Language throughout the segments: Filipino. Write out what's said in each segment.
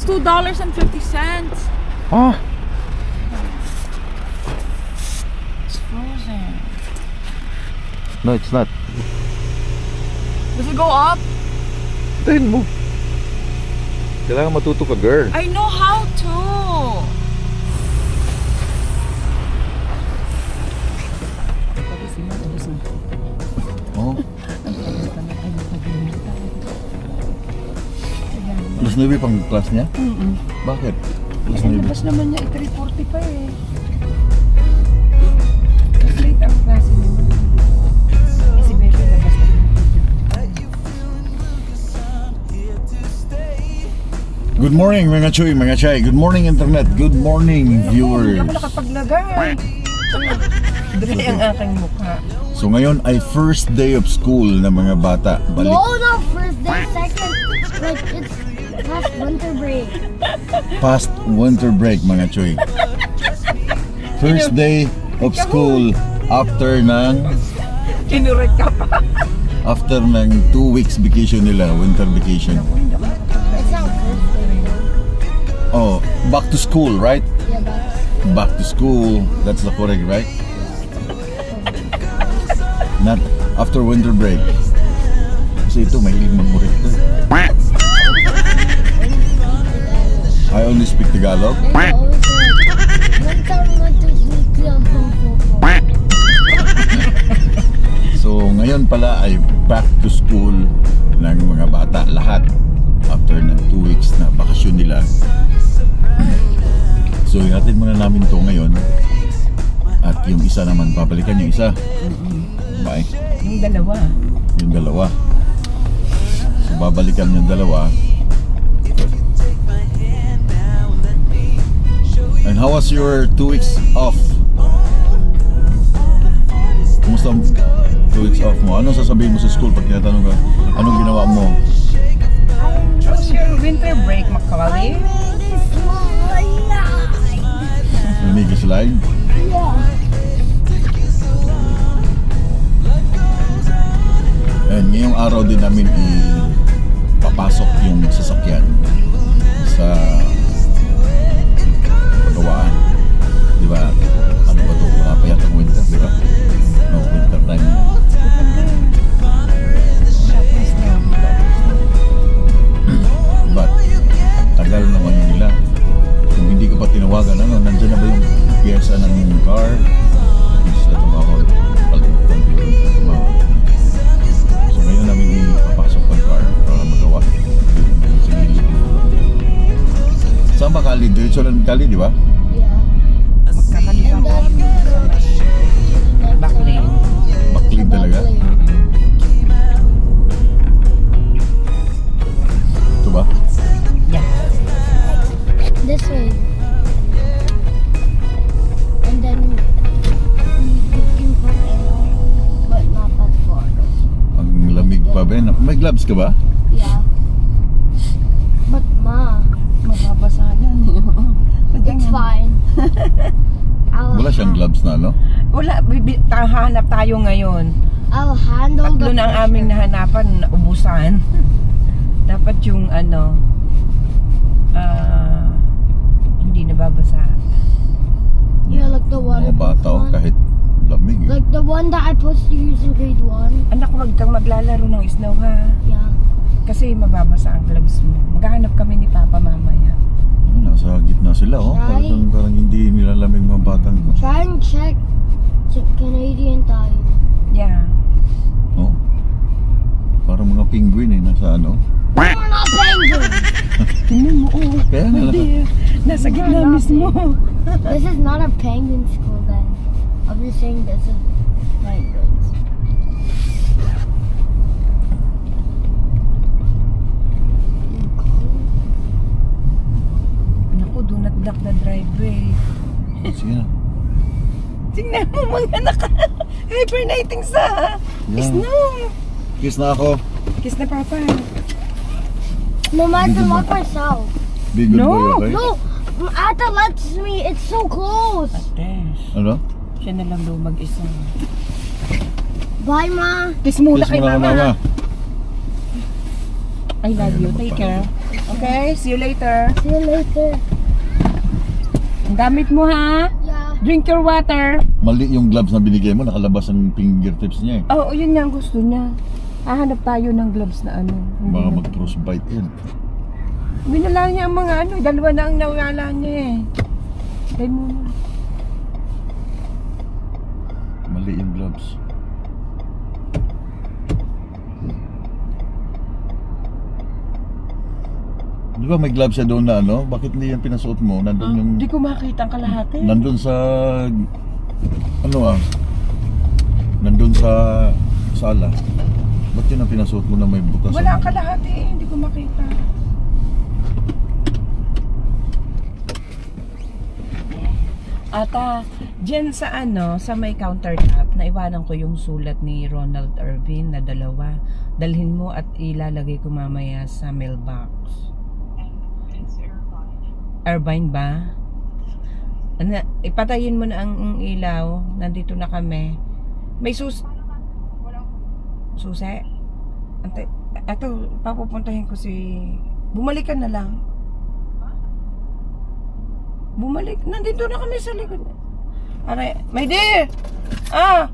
$2.50. Ah, It's frozen. no, it's not. Does it go up? Tayin mo. Kailangan matuto ka, girl. I know how to. Oh. Alas 9 pang class niya? Bakit? Alas 9. Labas naman niya, 3:40 pa eh. Mas late ang klase niya. Kasi Becky, labas na. Good morning mga choy, mga chay. Good morning internet. Good morning viewers. Hindi ako nakapaglagay. Dali ang aking mukha. So ngayon ay first day of school ng mga bata. Balik. No, not first day, second. Like it's past winter break. Past winter break mga choy. First day of school after ng Kinurek ka pa. 2 weeks vacation nila, winter vacation. It's not first day. Oh, back to school, right? Yeah, but Back to school. That's the correct, right? Not after winter break. Kasi ito, mahilig mag-correct to. I only speak Tagalog. they always say, one time went to sleep club home football. So ngayon pala ay back to school ng mga bata lahat after ng 2 weeks na bakasyon nila. So ihatid muna namin to ngayon. At yung isa naman, babalikan yung isa. Bye. Yung dalawa. Yung dalawa. So babalikan yung dalawa. And how was your 2 weeks off? Kumusta ang 2 weeks off mo? Anong sasabihin mo sa school pag tinatanong ka? Anong ginawa mo? How's your winter break, Macaulay? Really small light. Namig slide? Yeah. And ngayong araw din namin ipapasok yung sasakyan sa pagawaan. Di ba? Ano ba ito? Wala pa yatang winter, di ba? No, winter time. But, tagal naman nila. Kung hindi ko pa tinawagan, ano, nandiyan na ba yung pyesa ng car? Hindi sila tumawag. Palimutan ko yung tumawag. So ngayon namin ipapasok ang car para magawa yung sa gilid. Saan ba Kali? Diretso lang Kali, di ba? Yeah. Magkakaliwa And ko. then Back lane. Baklid talaga? Ito ba? Yeah. This way. And then we can put arrow, but not that far. Ang lamig pa, Ben. May gloves ka ba? Yeah. But ma, Mababasa yan. it's fine. Wala siyang gloves na, no? Wala, hanap tayo ngayon. I'll handle Tatlo the na ang aming pressure. nahanapan, ubusan. Dapat yung hindi nababasa. Yeah, like the Mga waterproof bata, oh, one. kahit lamig. Like the one that I supposed to use in grade 1. Anak, wag kang maglalaro ng snow ha. Yeah. Kasi mababasa ang gloves mo. Maghahanap kami ni Papa mamaya. Nasa gitna sila, oh. Right. Parang hindi nilalamig mga batang ko. Try and check Canadian Tire. Yeah. Oh. Parang mga penguin eh, nasa ano. We're not penguins! Tingnan mo, oh. Kaya nga Hindi. Nasa gitna mismo. This is not a penguin school then. I'm just saying this is penguins. Naku, do not block the driveway. Sige na. Tingnan mo mga hibernating sa Yeah. snow. Kiss na ako. Kiss na Papa. No, I have to Did you lock not- myself. Be good No, boy, okay? No, Ata lets me. It's so close. Ates. Ano? Siya na lang daw mag-isa. Bye, Ma. Kiss muna Kiss kay mo na, Mama. mama. I love you. Take care. Okay, see you later. See you later. Ang gamit mo ha. Yeah. Drink your water. Mali yung gloves na binigay mo, nakalabas ang fingertips niya eh. Oo, yun nga ang gusto niya. Hahanap tayo ng gloves na ano. Baka mag-frostbite yan. Binala niya ang mga ano. Dalawa na ang nawala niya eh. Try mo na. Mali yung gloves. Di ba may gloves siya doon na ano? Bakit hindi yan pinasuot mo? Nandun yung... Hindi ko makita ang kalahati. Nandun sa... Ano nandun sa sala. Ba't yun ang pinasuot mo na may butas? Wala ang kalahati eh. Hindi ko makita. Ata, dyan sa ano, sa may countertop, naiwanan ko yung sulat ni Ronald Irvin na 2. Dalhin mo at ilalagay ko mamaya sa mailbox. Irvine ba? Ano, ipatayin mo na ang ilaw. Nandito na kami. May susi? Ante, eto, papupuntahin ko si... Bumalik ka na lang. Bumalik. Nandito na kami sa likod. Aray, my dear! Ah!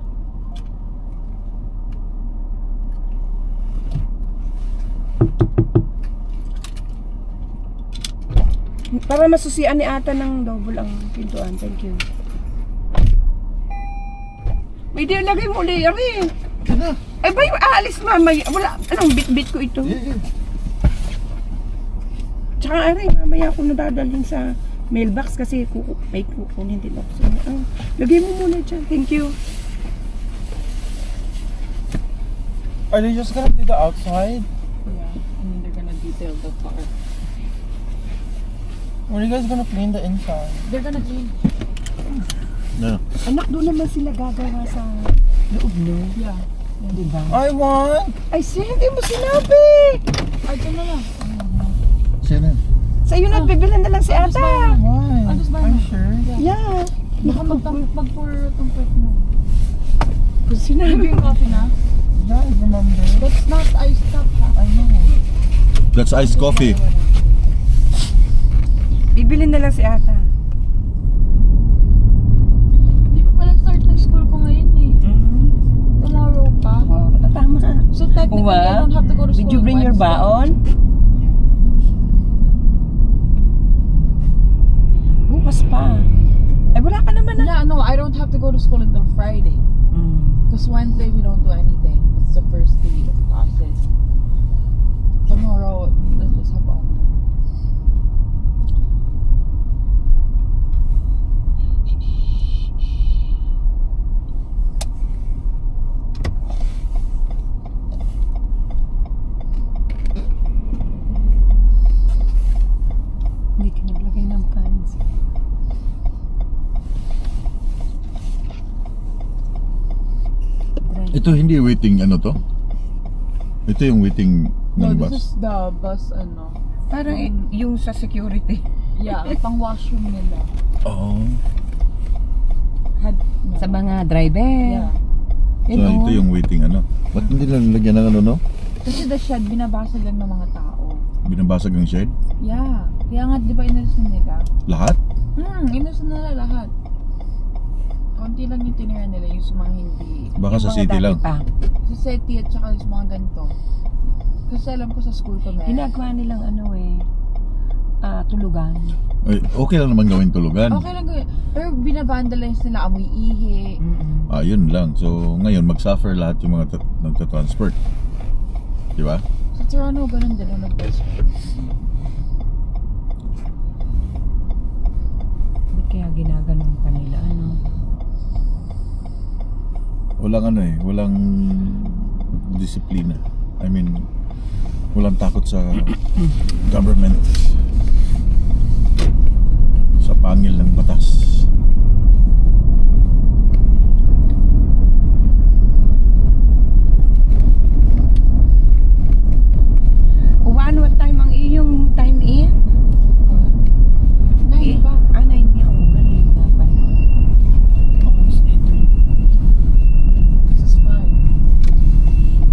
Para masusian ni ata ng double ang pintuan. Thank you. My dear, lagay mo ulit. Ari. Ay ba yung aalis mamaya? Wala. Anong bit-bit ko ito? Tsaka Ari, mamaya ako nadadalhin sa mailbox kasi may kukunin din ako. So, lagay mo muna dyan. Thank you. Are they just gonna do the outside? Yeah, and then they're gonna detail the car. Or are you guys gonna clean the inside? They're gonna clean. No. Anak, doon naman sila gagawa sa loob, no? Yeah. Diba? I want! Ay, hindi mo sinabi! Ay, ito na lang. Sino yun? Sa'yo na, bibilan na lang si ata. Why? I'll just buy Are you one. sure? Yeah. Baka mag-pour itong prep mo. Kung sinabi Yung coffee na? Yeah, I remember. That's not iced cup, ha? I know. That's iced coffee. bibilin na lang si ata. Hindi pa pala start ng school ko ngayon eh. Tomorrow pa. Tama. So technically, I don't have to go to school. Did you bring your baon? Bukas pa. Ay, wala ka naman na. Yeah, no, I don't have to go to school until Friday. Because Wednesday we don't do anything. It's the first day of classes. Tomorrow, let's just have on. Hindi ka naglagay ng pants. Ito hindi waiting ano to? Ito yung waiting No, ng this bus. is the bus, ano. Parang yung sa security. Yeah, pang washroom nila. Oo. Had, no. Sa mga driver. Yeah. So ito yung waiting ano. Ba't hindi lang lagyan ng ano no? Kasi the shed, binabasag lang ng mga tao. Binabasag ng shed? Yeah. Kaya nga, di ba inalusan nila? Lahat? Inalusan nila lahat. Konti lang yung tinira nila, yung sa mga hindi. Baka Yung sa mga city dati lang. pa. Sa SETI at saka yung mga ganito. Kasi alam ko sa school ko meron. Ginagawa nilang ano tulugan. Ay, okay lang naman gawin tulugan. Okay lang gawin. Pero binabandalize nila, amoy ihi. Yun lang. So ngayon mag-suffer lahat yung mga nagta-transport. Di ba? Sa Toronto, ganun din ang nag-bus. Ba't kaya ginaganon pa nila? Ano? Walang ano walang disiplina. I mean, walang takot sa government. Sa pangil ng batas. What time ang iyong time in? 9 ba? 9 niya. Ganun nga pala. This is fine.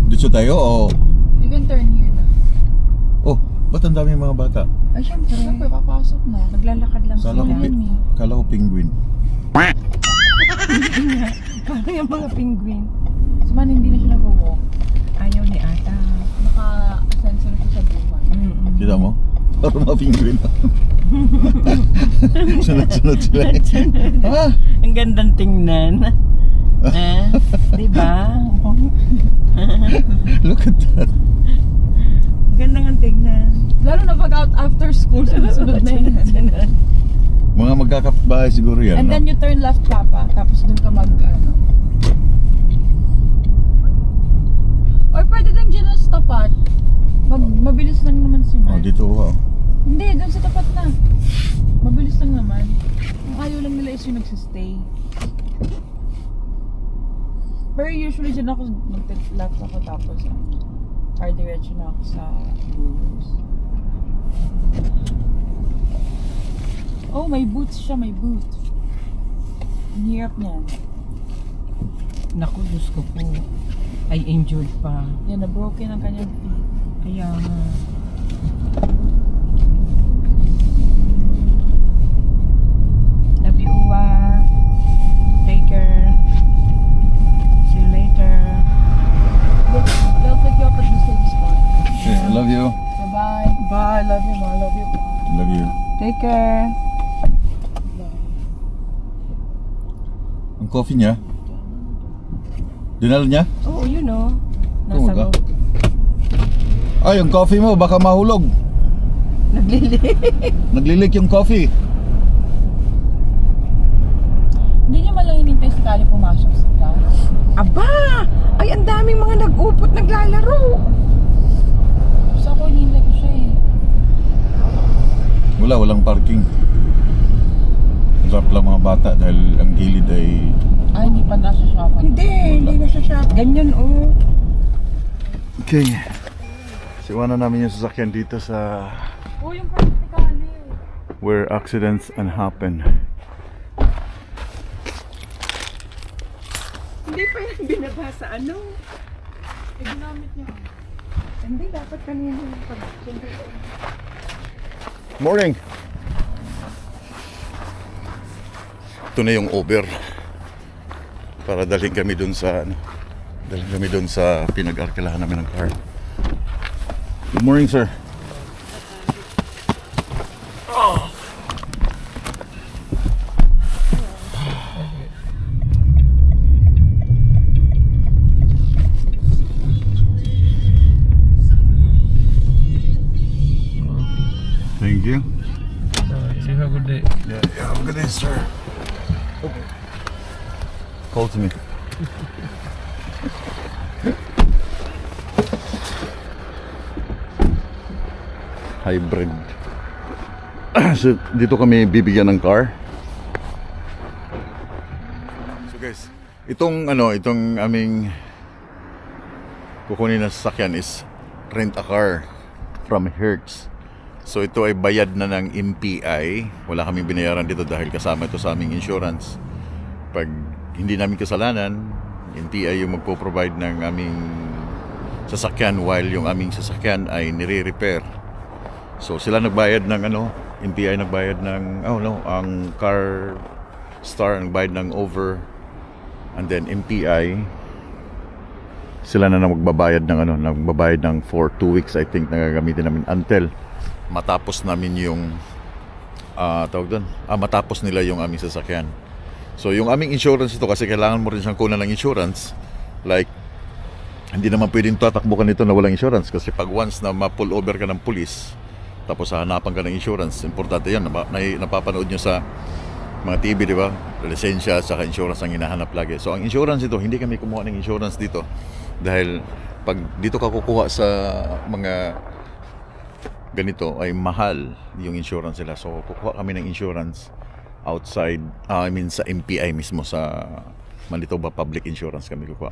Dito tayo o You can turn here na. ba't ang dami mga bata? Ay, syempre. Siyempre, papasok na. Naglalakad lang Kala ko, sila. kala ko penguin. Parang yung mga penguin. Si Man, hindi na siya nag-walk. Ayaw ni ata. Naka-sensor siya sa buwan. Kita mo? Parang mga penguin. Sunod-sunod sila. Ah! Ang gandang tingnan. Diba? Look at that. Gandang ang tingnan. Lalo na pag out after school, sunod na yun. Mga magkakapbahay siguro yan. And no? then you turn left, Papa. Tapos dun ka ano. Or pwede din dyan sa tapat. Mabilis lang naman si Oh, Man. dito ako. Hindi, dun sa tapat na. Mabilis lang naman. Ang ayaw lang nila is yung nagsistay. Pero usually dyan ako mag-left ako tapos diretso na ako sa Bruce. Oh, may boots siya, may boots. Ang hirap niyan. Naku, Diyos ko po. Ay, injured pa. Yan, na-broken ang kanyang feet. Kaya nga. Love you, Uwa. Take care. See you later. They'll pick you up at the same spot. Okay, I love you. Bye-bye. Bye. Love you, Ma. Love you, Pa. Love you. Take care. Ang coffee niya? Dinala niya? Oo, you know. Oo, Nasa ka? loob. Ay, yung coffee mo, baka mahulog. Naglilik. Naglilik yung coffee. Hindi niyo malang hinintay si Kali pumasok sa class. Aba! Ay, ang daming mga nag-upot, naglalaro. Gusto ako hinintay ko siya eh. Walang parking. Drop lang mga bata dahil ang gilid ay... Ay, hindi pa nasa shop. Hindi na siya shop. Ganyan, oh. Okay. Siwanan namin yung sasakyan dito sa... Oh, yung parang ni Kali. where accidents can happen. Hindi pa yan binabasa, ano? Eh, ginamit niya. Hindi, dapat kanina yung pag... Morning! Ito na yung Uber para dalhin kami dun sa pinag-arkilahan namin ng car. Good morning, sir. Thank you. See, have a good day. Yeah, have a good day, sir. Call to me. Hybrid. So, dito kami bibigyan ng car. So guys, itong aming kukunin na sasakyan is rent a car from Hertz. So ito ay bayad na ng MPI. Wala kaming binayaran dito dahil kasama ito sa aming insurance. Pag hindi namin kasalanan, MPI yung magpo-provide ng aming sasakyan while yung aming sasakyan ay nire-repair. So sila nagbayad ng MPI nagbayad ng ang car star nagbayad ng over, and then MPI sila na magbabayad ng nagbabayad ng for 2 weeks I think na gagamitin namin until matapos namin yung matapos nila yung aming sasakyan. So yung aming insurance ito, kasi kailangan mo rin siyang kunan ng insurance, like hindi naman pwedeng tatakbukan nito na walang insurance, kasi pag once na ma-pull over ka ng pulis tapos hahanapan ka ng insurance, importante yan, napapanood nyo sa mga TV, di ba? Lisensya at saka insurance ang hinahanap lagi. So ang insurance ito, hindi kami kumuha ng insurance dito dahil pag dito ka kukuha sa mga ganito ay mahal yung insurance nila. So kukuha kami ng insurance outside, sa MPI mismo, sa Manitoba Public Insurance kami kukuha.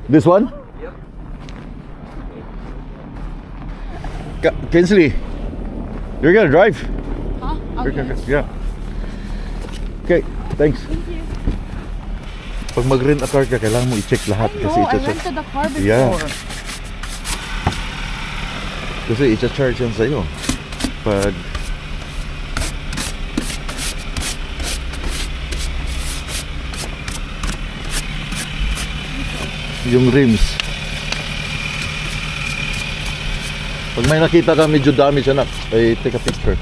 This one? Yep. Kinsley, you're gonna drive? Huh? Okay. Okay. Yeah. Okay, thanks. Thank you. Pag mag-rent a car ka, kailangan mo i-check lahat I kasi know, I ito rented the car before. Yeah. Kasi i-charge yan sa'yo. Pag yung rims. Pag may nakita ka medyo damage anak, ay take a picture.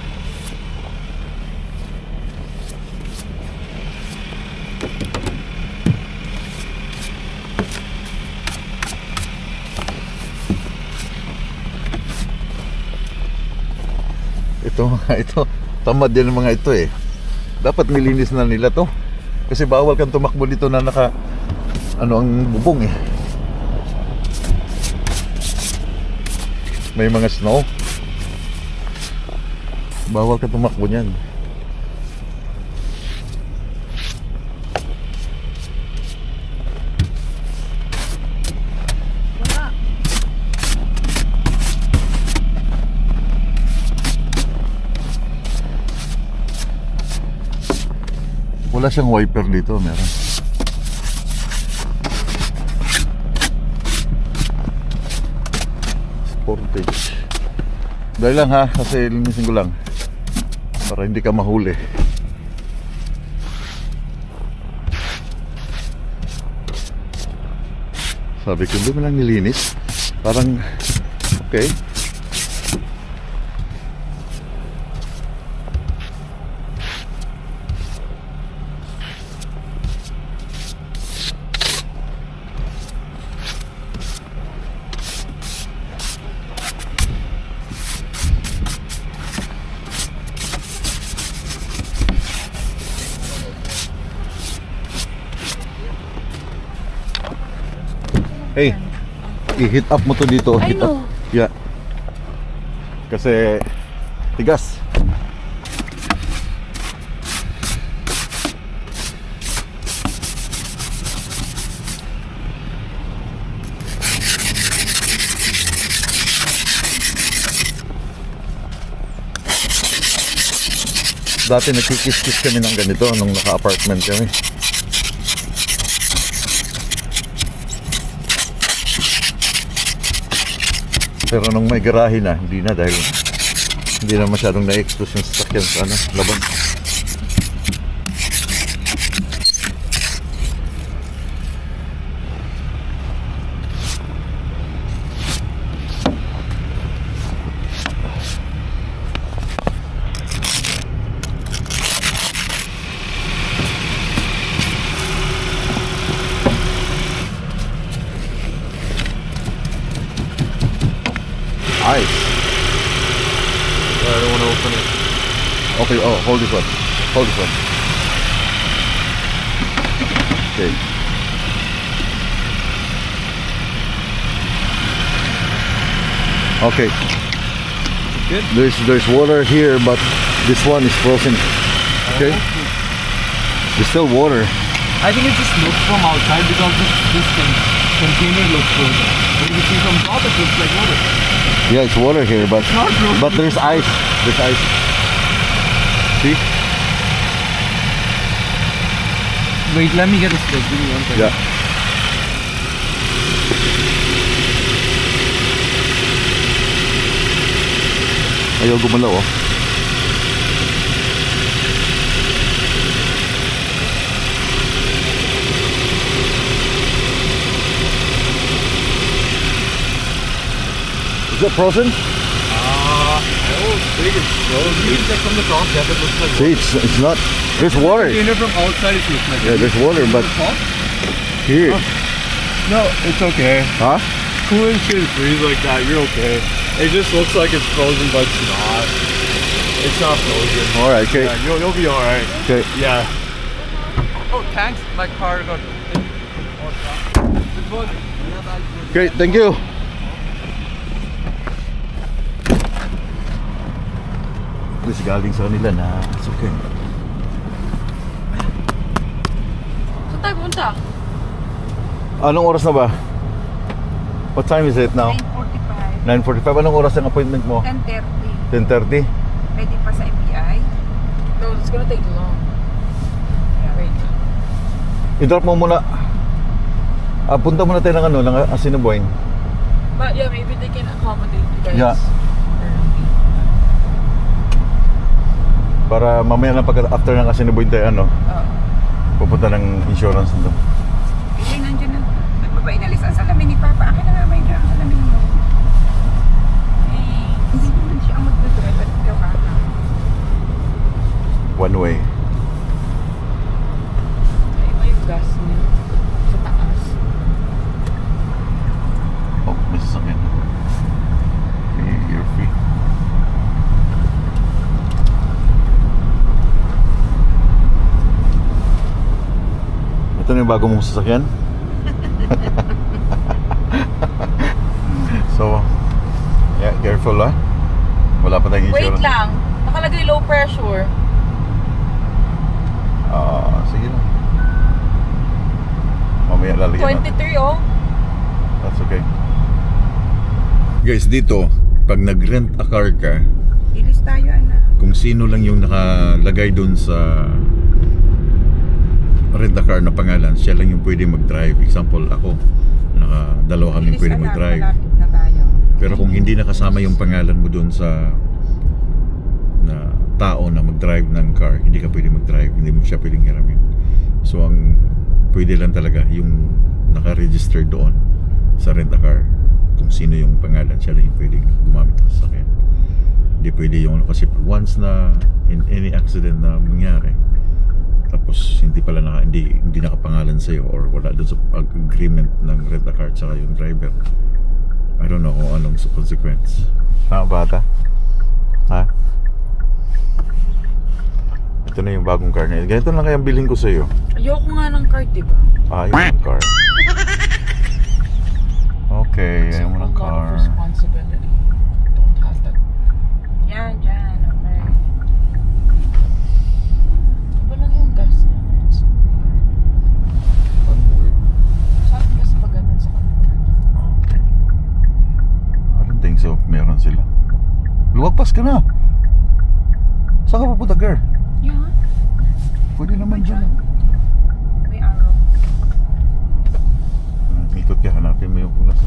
Ito, tamad din ng mga ito eh. Dapat nilinis na nila to. Kasi bawal kang tumakbo dito na naka ano ang bubong eh. May mga snow. Bawal kang tumakbo niyan. Wala siyang wiper dito, meron. Sportage. Dahil lang ha, kasi linisin ko lang para hindi ka mahuli. Sabi ko, hindi mo lang nilinis. Parang, okay. Hey, i-hit up mo to dito. I Hit know. up. Yeah. Kasi tigas. Dati nagkikis-kis kami ng ganito nung naka-apartment kami. Pero nung may garahe na, hindi na dahil hindi na masyadong na-expose yung sasakyan sa ano, laban. Ice. I don't want to open it. Okay, oh, hold this one. Hold this one. Okay. Okay. Good? There's water here, but this one is frozen. Okay. There's still water. I think it just looks from outside because this container looks frozen. But if you see from top, it looks like water. Yeah, it's water here, but not frozen. but there's ice. There's ice. See? Wait, let me get a stick. Give me one second. Yeah. Ayaw gumalaw oh. Is it frozen? I don't think it's frozen. You can check from the top. Yeah, it looks like See, it's not. There's water. container from outside. It looks like Yeah, there's water, but top? here. No, it's okay. Huh? Cooling shouldn't freeze like that. You're okay. It just looks like it's frozen, but it's not. It's not frozen. All right. Okay. Yeah, you'll be all right. Okay. Yeah. Oh, thanks. My car got. Okay. Thank you. At least galing sa kanila na it's okay. Saan tayo punta? Anong oras na ba? What time is it now? 9:45. 9:45. Anong oras ang appointment mo? 10:30. 10:30? Pwede pa sa MBI. No, it's gonna take long. Wait. I-drop mo muna. Punta muna tayo ng ano, ng Assiniboine. But yeah, maybe they can accommodate you guys. Yeah. Para mamaya na pag after ng Assiniboine tayo, ano, Oo. pupunta ng insurance nito. Eh, nandiyan na. Nagbaba inalis ang salamin ni Papa. Akin na nga may ang salamin mo. Eh, hindi naman siya ang magdadrive at ikaw ka. One way. Ay, iba yung gas niya. Sa taas. Oh, may sasakyan. Okay, you're free. Ito na yung bago mong sasakyan. So, yeah, careful ah. Wala pa tayong Wait insurance. lang. Nakalagay low pressure. Sige na. Mamaya lalagyan natin. 23 oh. That's okay. Guys, dito, pag nag-rent a car ka, Ilis tayo, anak. kung sino lang yung nakalagay dun sa rent a car na pangalan, siya lang yung pwede mag-drive. Example, ako, dalawa kami Ilis, pwede anak. mag-drive. Malapit na tayo. Pero kung hindi nakasama yung pangalan mo dun sa na tao na mag-drive ng car, hindi ka pwede mag-drive, hindi mo siya pwedeng hiramin. So ang pwede lang talaga yung naka-register doon sa rent-a-car, kung sino yung pangalan, siya lang yung pwedeng gumamit ng sasakyan. Hindi pwede yung kasi once na in any accident na mangyari, tapos hindi nakapangalan sa'yo or wala doon sa agreement ng rent-a-car tsaka yung driver, I don't know kung anong consequence. Bata? Ha? Ito na yung bagong car na yun. Ganito lang kaya bilhin ko sa'yo. Ayoko nga ng card, diba? Yung car. Okay, ayaw mo ng A lot of car. responsibility. Don't have that. Yan, dyan. Okay. Iba lang yung gas niya. Sabi kasi pag ganun sa kanila. Okay. I don't think so. Meron sila. Luwagpas ka na. Saan ka pupunta, girl? Yan. Pwede naman dyan. May araw. Ikot ka, hanapin mo yung kung nasa.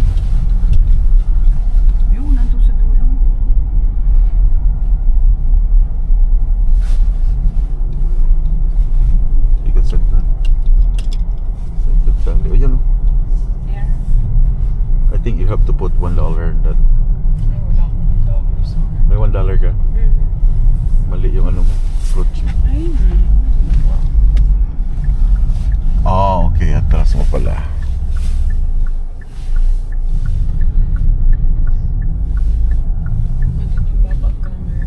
Yung nandun sa dulo. Ikot sa likod. Sa likod sa likod. O yan o. There. I think you have to put $1 in that. Ay, wala akong dollars. May $1 ka? Mali yung ano mo. Approach mo. Ay, Okay. Atras mo pala. Pwede yung backup camera.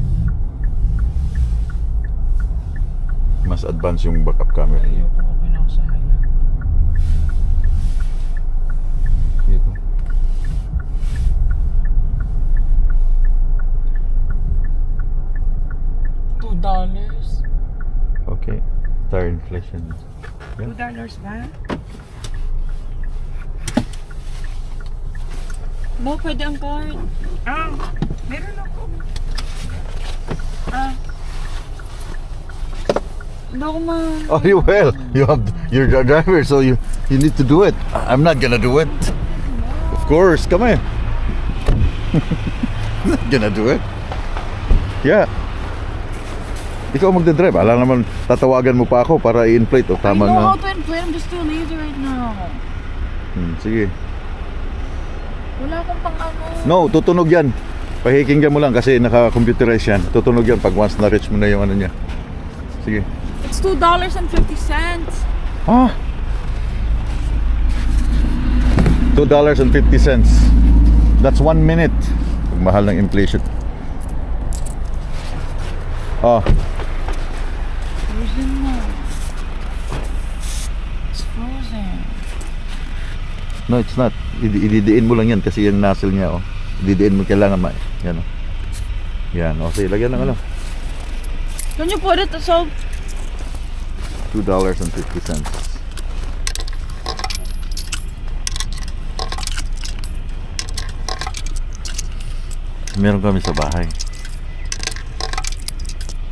Mas advance yung backup camera niya. Ayoko, okay na ako sa highlight. Dito. $2. Okay. Tire inflation. $2 ba? No, pwede ang card. Meron ako. Hindi ako Oh, you will. You're the driver, so you need to do it. I'm not gonna do it. Of course, come here. Not gonna do it. Yeah. Ikaw magdadrive. Alam naman, tatawagan mo pa ako para i-inflate. O, tama I know nga. how to inflate. I'm just too lazy right now. Sige. Wala akong pang ano. No, tutunog yan. Pahikinggan mo lang kasi naka-computerize yan. Tutunog yan pag once na-reach mo na yung ano niya. Sige. It's $2.50. Ah. $2.50. That's 1 minute. Pag mahal ng inflation. Frozen mo. It's frozen. No, it's not. Ididiin mo lang yan kasi yung nozzle niya, oh. Ididiin mo, kailangan yan, oh. Yan, oh. Sige, lagyan ng ano. Can you put it so? $2.50. Meron kami sa bahay.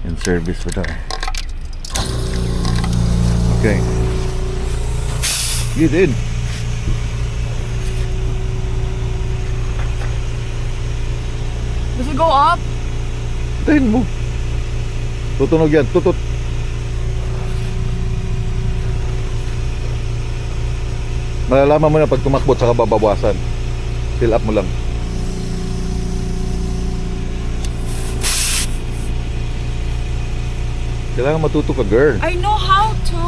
In service for that. Okay. Get in. Does it go up? Tayin mo. Tutunog yan. Tutut. Malalaman mo na pag tumakbo at saka babawasan. Fill up mo lang. Kailangan matuto ka, girl. I know how to.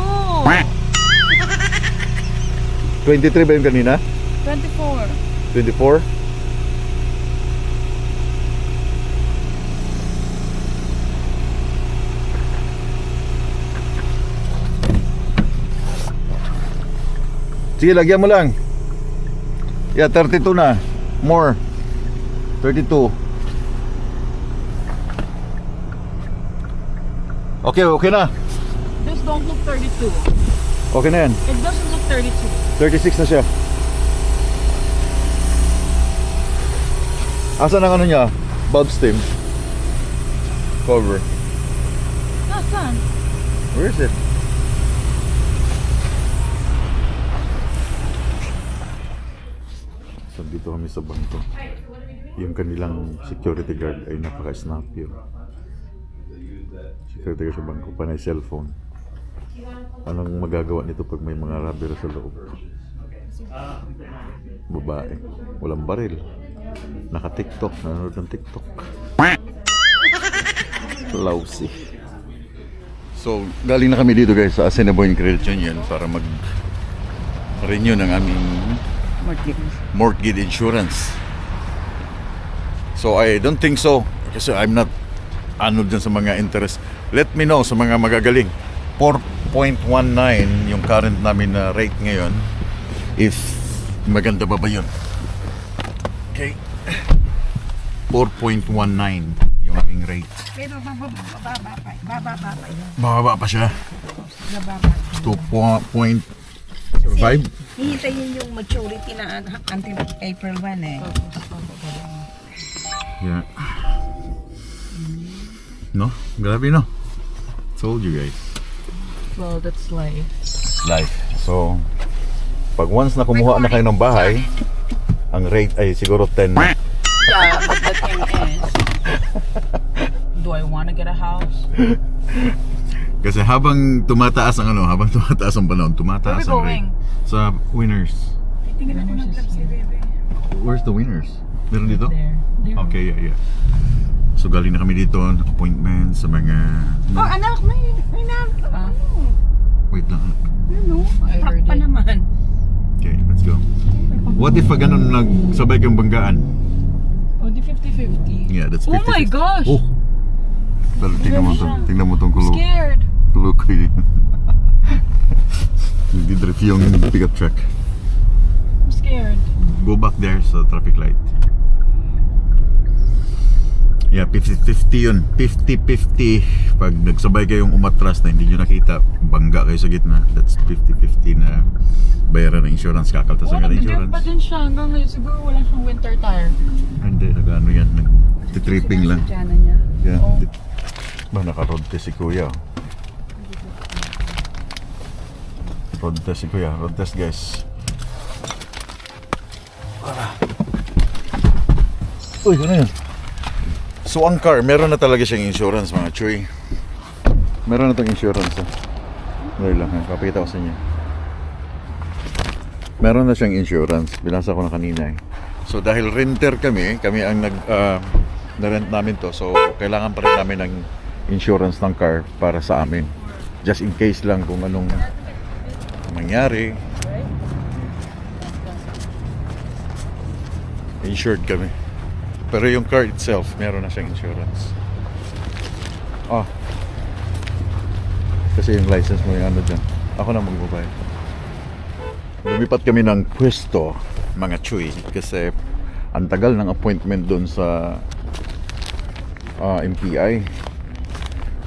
23 ba yung kanina? 24. 24? Sige, lagyan mo lang. Yeah, 32 na. More. 32. Okay, okay na. This don't look 32. Okay na yan. It doesn't look 32. 36 na siya. Asan ang ano niya? Bulb stem. Cover. Nasaan? Where is it? So dito kami sa bangko. Yung kanilang security guard ay napaka-snap yun. Security guard sa bangko, panay cellphone. Anong magagawa nito pag may mga robber sa loob? Babae. Walang baril. Naka-TikTok. Nanonood ng TikTok. Lousy. So, galing na kami dito guys sa Assiniboine Credit Union para mag-renew ng aming mortgage insurance. So, I don't think so. Kasi I'm not ano dyan sa mga interest. Let me know sa mga magagaling. 4.19 yung current namin na rate ngayon. If maganda ba yun? Okay. 4.19 yung aming rate. Pero bababa pa yun. Bababa pa siya. Bababa. 2.5. Hihintayin yung maturity na until April 1 eh. Yeah. No? Grabe no? Told you guys. Well, that's life. Life. So, pag once na kumuha na kayo ng bahay, ang rate ay siguro 10 na. Yeah, but the thing is, do I want to get a house? Kasi habang tumataas ang panahon, tumataas Where ang we rate. Sa Winners. Tingnan ako ng si Bebe. Where's the Winners? Meron dito? There. Okay, yeah. So galing na kami dito, appointment sa mga... Oh, anak, may Wait lang. ano? I heard Pa it. naman. Okay, let's go. What if pag ganun nagsabay kang banggaan? Oh, di 50-50. Yeah, that's 50. Oh my gosh! Oh! Pero tingnan mo tong kulo. Scared. Kulo ko yun. Hindi drift yung pickup truck. I'm scared. Go back there sa traffic light. Yeah, 50-50 yun. 50-50. Pag nagsabay kayong umatras na hindi nyo nakita, bangga kayo sa gitna, that's 50-50 na bayaran ng insurance, kakaltasan ka ng insurance. pa din siya hanggang ngayon. Siguro wala siyang winter tire. Hindi, nag-ano yan, nag-tripping lang. Diyan niya. Yeah. Oh. Ba, naka-road test si Kuya. Road test si Kuya. Road test, guys. Uy, ano yun? So, ang car, meron na talaga siyang insurance, mga Choy. Meron na itong insurance. Dahil lang, papakita ko sa inyo. Meron na siyang insurance. Binasa ko na kanina eh. So, dahil renter kami ang na-rent namin to. So, kailangan pa rin namin ng insurance ng car para sa amin. Just in case lang kung anong mangyari. Insured kami. Pero yung car itself, meron na siyang insurance. Kasi yung license mo yung ano dyan. Ako na magbabayad. Lumipat kami ng pwesto, mga Chuy. Kasi ang tagal ng appointment doon sa MPI.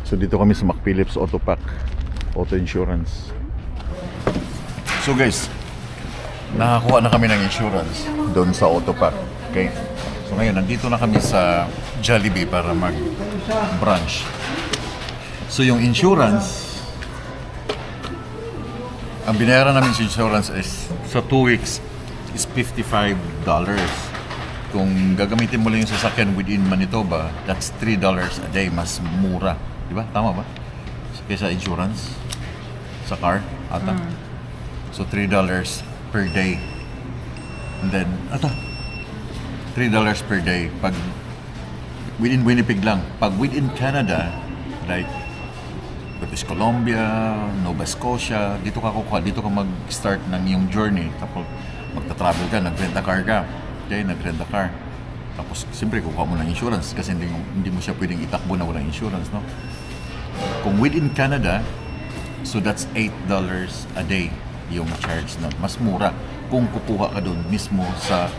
So dito kami sa McPhillips Autopack Auto Insurance. So guys, nakakuha na kami ng insurance doon sa Autopack. Okay? So ngayon, nandito na kami sa Jollibee para mag-brunch. So yung insurance, ang binayaran namin sa insurance is sa 2 weeks is $55. Kung gagamitin mo lang yung sasakyan within Manitoba, that's $3 a day, mas mura. Di ba? Tama ba? Kaysa insurance sa car, ata. So $3 per day. And then, $3 per day. Pag within Winnipeg lang. Pag within Canada, like British Columbia, Nova Scotia, dito ka kukuha, dito ka mag-start ng iyong journey. Tapos magta-travel ka, nag-rent a car ka. Okay, nag-rent a car. Tapos siyempre kukuha mo ng insurance kasi hindi mo siya pwedeng itakbo na walang insurance, no? Kung within Canada, so that's $8 a day yung charge na. Mas mura kung kukuha ka doon mismo sa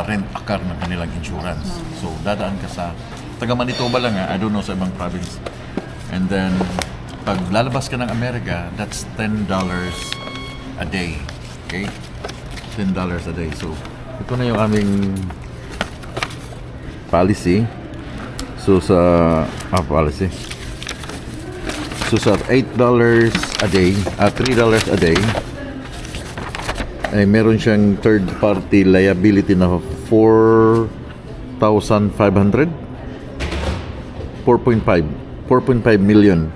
rent a car ng kanilang insurance. So dadaan ka sa taga Manitoba lang, I don't know sa ibang province. And then pag lalabas ka ng Amerika, that's $10 a day. Okay? $10 a day. So ito na yung aming policy. So sa policy. So sa $8 a day, $3 a day, ay meron siyang third party liability na 4,500? 4.5 million.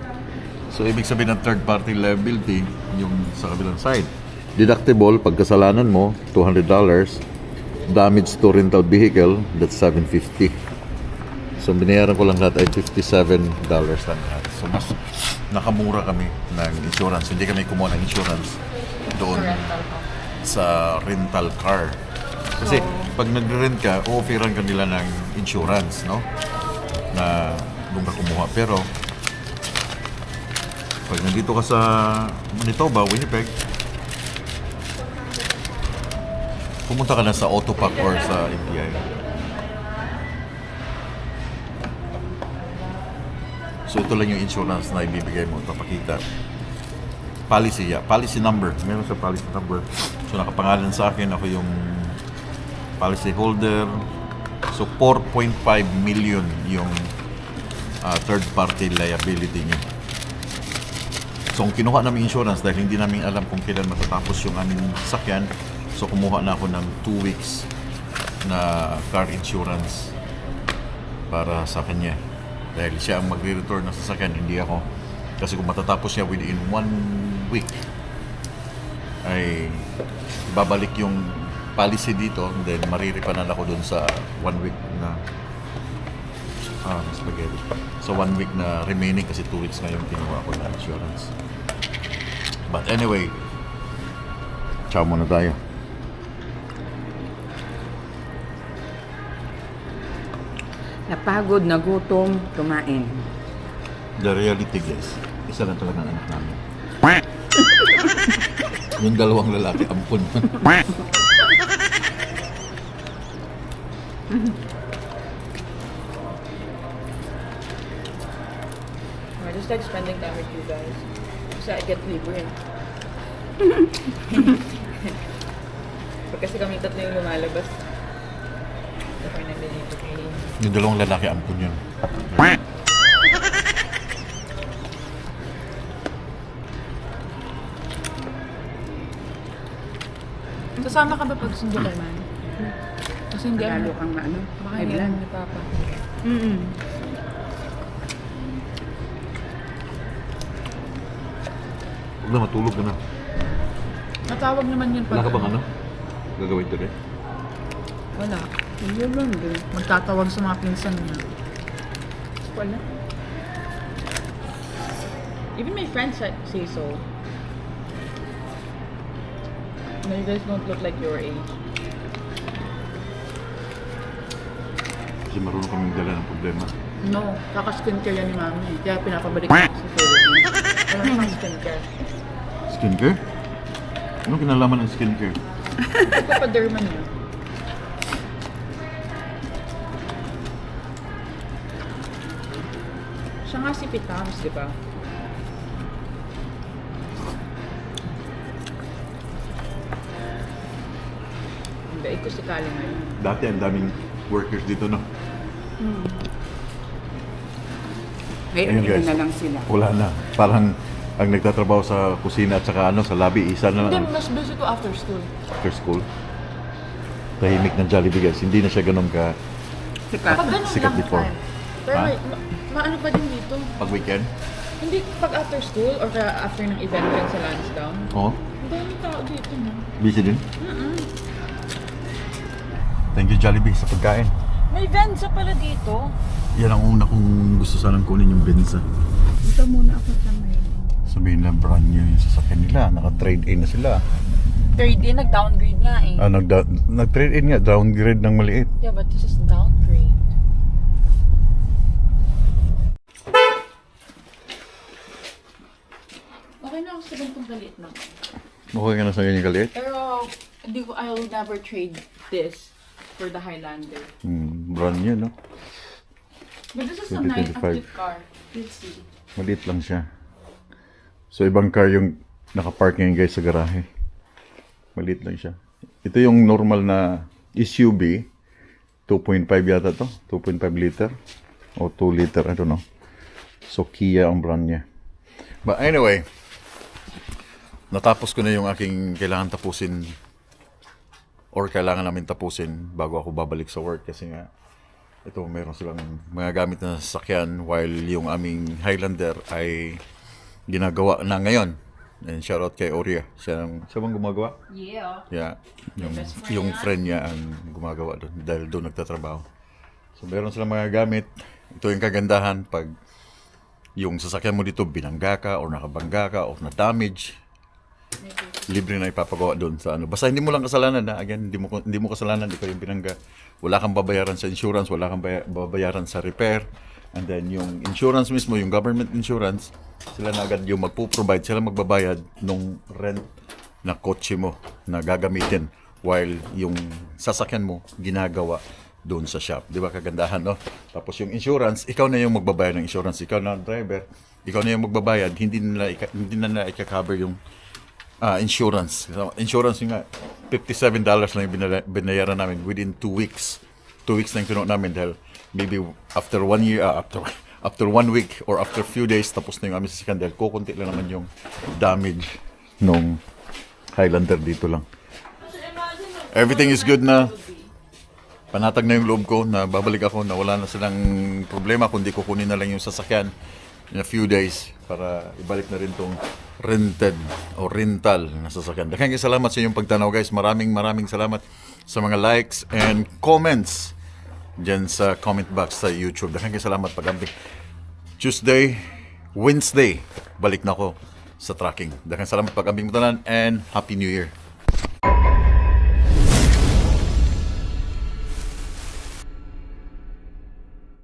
So ibig sabihin ng third party liability yung sa kabilang side. Deductible pag kasalanan mo $200. Damage to rental vehicle, that's $750. So binayaran ko lang lahat ay $57 lang lahat. So mas nakamura kami ng insurance. Hindi kami kumuha ng insurance doon sa rental car. Kasi pag nagre-rent ka, o-offeran ka nila ng insurance, no? Na doon ka kumuha. Pero pag nandito ka sa Manitoba, Winnipeg, pumunta ka na sa Autopac or sa MPI. So ito lang yung insurance na ibibigay mo, papakita. Policy, policy number. Meron sa policy number. So nakapangalan sa akin, ako yung policy holder. So 4.5 million yung third party liability niya. So kung kinuha namin insurance dahil hindi namin alam kung kailan matatapos yung aming sakyan, so kumuha na ako ng 2 weeks na car insurance para sa kanya. Dahil siya ang magre-return ng sasakyan, hindi ako. Kasi kung matatapos niya within 1 week, ay babalik yung policy dito, then mariripanan ako dun sa 1 week na spaghetti. So 1 week na remaining kasi 2 weeks na yung kinuha ko na insurance. But anyway, ciao muna tayo. Napagod, nagutom, kumain. The reality, guys, isa lang talaga ang anak namin. Yung dalawang lalaki, ampun. I just like spending time with you guys. Kasi I get libre. Pag kasi kami tatlo yung lumalabas, ako yung nandito kayo. Yung dalawang lalaki, ampun yun. Sasama ka ba pag sundo kay man? Kasi hindi Lalo kang ano, baka may hindi blood. alam ni Papa. Huwag na, matulog ka na. Natawag naman yun Wala ka bang ano? Gagawin today? Wala. Hindi lang din. Magtatawag sa mga pinsan niya. Wala. Even my friends say so. No, you guys don't look like your age. Kasi marunong kaming dala ng problema. No, kaka-skincare yan ni Mami. Kaya pinapabalik ko sa Philippines. Ano naman skincare? Skincare? Anong kinalaman ng skincare? Ipapederma niya. Siya nga si Pitams, di ba? Hindi, ito si Kali ngayon. Dati ang daming workers dito, no? Ngayon, Ayun, ilan guys. na lang sila. Wala na. Parang ang nagtatrabaho sa kusina at saka ano, sa lobby, isa na Hindi, lang mas busy ko after school. after school. Tahimik ng Jollibee, guys. Hindi na siya ganun ka Sikat. Pag ganun sikat lang before. time. Pero Ha? Paano pa din dito? Pag weekend? Hindi pag after school or kaya after ng event rin sa Lansdowne. Oo. Ang daming tao dito, no? Busy din? Thank you, Jollibee, sa pagkain. May Venza pala dito. Yan ang una kong gusto sanang kunin yung Benza. Dito muna ako sa may... Sabihin na brand new yung sasakyan nila. Naka-trade in na sila. Third day, nag-downgrade nga eh. Nag-trade in nga. Downgrade ng maliit. Yeah, but this is downgrade. Okay na ako sa ganitong galit lang. Okay ka na sa ganyan kaliit? Pero, hindi ko, I'll never trade this for the Highlander. Brand new, no? But this is a nice 2025. active car. Let's see. Maliit lang siya. So, ibang car yung nakapark ngayon guys sa garahe. Maliit lang siya. Ito yung normal na SUV. 2.5 yata to. 2.5 liter. O 2 liter, I don't know. So, Kia ang brand niya. But anyway, natapos ko na yung aking kailangan tapusin or kailangan namin tapusin bago ako babalik sa work kasi nga ito meron silang mga gamit na sasakyan while yung aming Highlander ay ginagawa na ngayon. And shout out kay Oria. Siya bang gumagawa? Yeah. Yeah. Yung friend niya ang gumagawa doon dahil doon nagtatrabaho. So meron silang mga gamit. Ito yung kagandahan pag yung sasakyan mo dito binangga ka or nakabangga ka or na-damage. Libre na ipapagawa doon sa ano. Basta hindi mo lang kasalanan na. Again, hindi mo kasalanan, ikaw yung binangga. Wala kang babayaran sa insurance, wala kang babayaran sa repair. And then yung insurance mismo, yung government insurance, sila na agad yung magpo-provide, sila magbabayad nung rent na kotse mo na gagamitin while yung sasakyan mo ginagawa doon sa shop. Di ba kagandahan, no? Tapos yung insurance, ikaw na yung magbabayad ng insurance. Ikaw na driver, ikaw na yung magbabayad. Hindi na nila i-cover yung insurance. Insurance yung nga, $57 lang yung binayaran namin within 2 weeks. 2 weeks na yung kinuha namin dahil maybe after 1 year, after 1 week or after few days, tapos na yung aming sasakyan dahil kukunti lang naman yung damage nung Highlander dito lang. Everything is good na. Panatag na yung loob ko na babalik ako na wala na silang problema kundi kukunin na lang yung sasakyan in a few days para ibalik na rin tong rented o rental na sasakyan. Daghang salamat sa inyong pagtanaw guys. Maraming salamat sa mga likes and comments dyan sa comment box sa YouTube. Daghang salamat pag-ambing. Tuesday, Wednesday, balik na ako sa tracking. Daghang salamat pag-ambing mo tanan and Happy New Year.